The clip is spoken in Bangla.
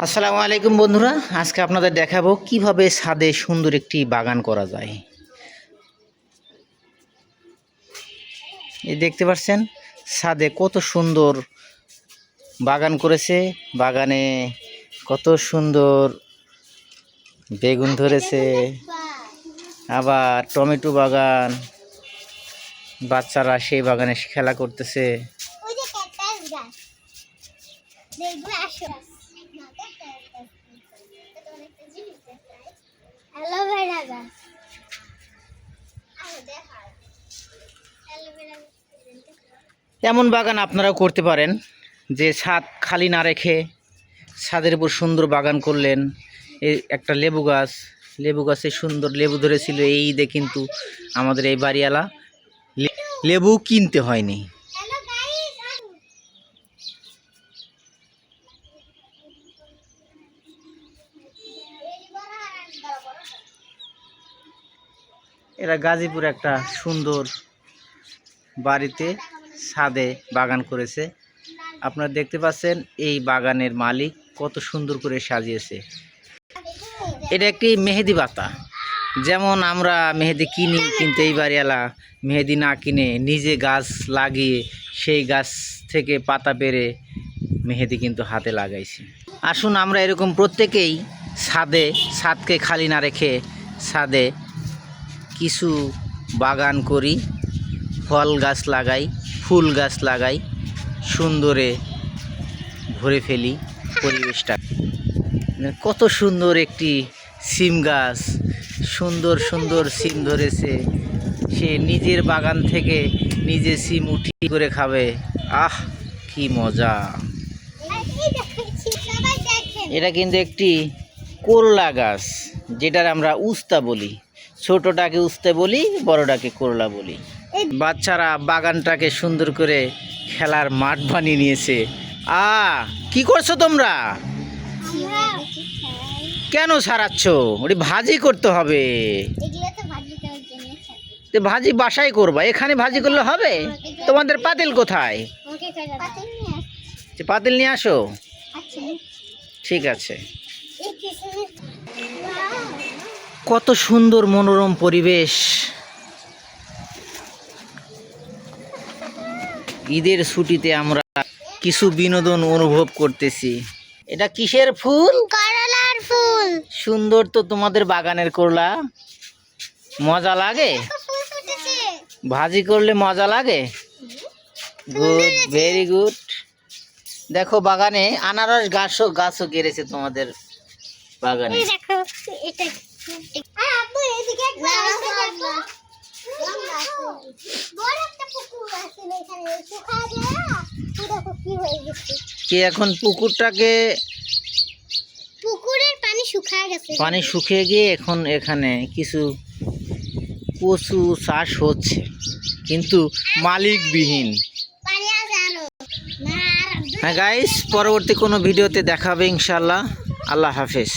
আসসালামু আলাইকুম বন্ধুরা, আজকে আপনাদের দেখাবো কিভাবে ছাদে সুন্দর একটি বাগান করা যায়। এই দেখতে পাচ্ছেন ছাদে কত সুন্দর বাগান করেছে। বাগানে কত সুন্দর বেগুন ধরেছে, আবার টমেটো বাগান। বাচ্চারা সেই বাগানে খেলা করতেছে। এমন বাগান আপনারাও করতে পারেন, যে ছাদ খালি না রেখে ছাদের উপর সুন্দর বাগান করলেন। এই একটা লেবু গাছে সুন্দর লেবু ধরেছিল। এই ঈদে কিন্তু আমাদের এই বাড়িওয়ালা লেবু কিনতে হয়নি। এরা গাজীপুর একটা সুন্দর বাড়িতে ছাদে বাগান করেছে। আপনারা দেখতে পাচ্ছেন এই বাগানের মালিক কত সুন্দর করে সাজিয়েছে। এটা একটি মেহেদি পাতা। যেমন আমরা মেহেদি কিনি, কিন্তু এই বাড়িওয়ালা মেহেদি না কিনে নিজে গাছ লাগিয়ে সেই গাছ থেকে পাতা পেরে মেহেদি কিন্তু হাতে লাগাইছে। আসুন আমরা এরকম প্রত্যেকেই ছাদকে খালি না রেখে ছাদে কিছু বাগান করি, ফল গাছ লাগাই, ফুল গাছ লাগাই, সুন্দরে ভরে ফেলি পরিবেশটা। কত সুন্দর একটি সিম গাছ, সুন্দর সুন্দর সিম ধরেছে। সে নিজের বাগান থেকে নিজে সিম উঠি করে খাবে। আহ, কি মজা! এটা কিন্তু একটি করলা গাছ, যেটার আমরা উস্তা বলি। ছোটটাকে উস্তে বলি, বড়টাকে করলা বলি। বাচ্চারা বাগানটাকে সুন্দর করে খেলার মাঠ বানিয়ে নিয়েছে। কি করছো তোমরা? কেন সারাচ্ছ? ওটি ভাজি করতে হবে। ভাজি বাসায় করবা, এখানে ভাজি করলে হবে? তোমাদের পাতিল কোথায়? পাতিল নিয়ে আসো। ঠিক আছে। কত সুন্দর মনোরম পরিবেশ। ঈদের ছুটিতে আমরা কিছু বিনোদন অনুভব করতেছি। এটা কিসের ফুল? করলার ফুল। সুন্দর তো তোমাদের বাগানের করলা। মজা লাগে? ভাজি করলে মজা লাগে? Good, very good. দেখো বাগানে আনারস গাছও গেড়েছে তোমাদের বাগানে। কি এখন পুকুরের পানি শুকিয়ে গিয়ে এখন এখানে কিছু কচু চাষ হচ্ছে, কিন্তু মালিকবিহীন। হ্যাঁ গাইস, পরবর্তী কোনো ভিডিওতে দেখাবে ইনশাল্লাহ। আল্লাহ হাফেজ।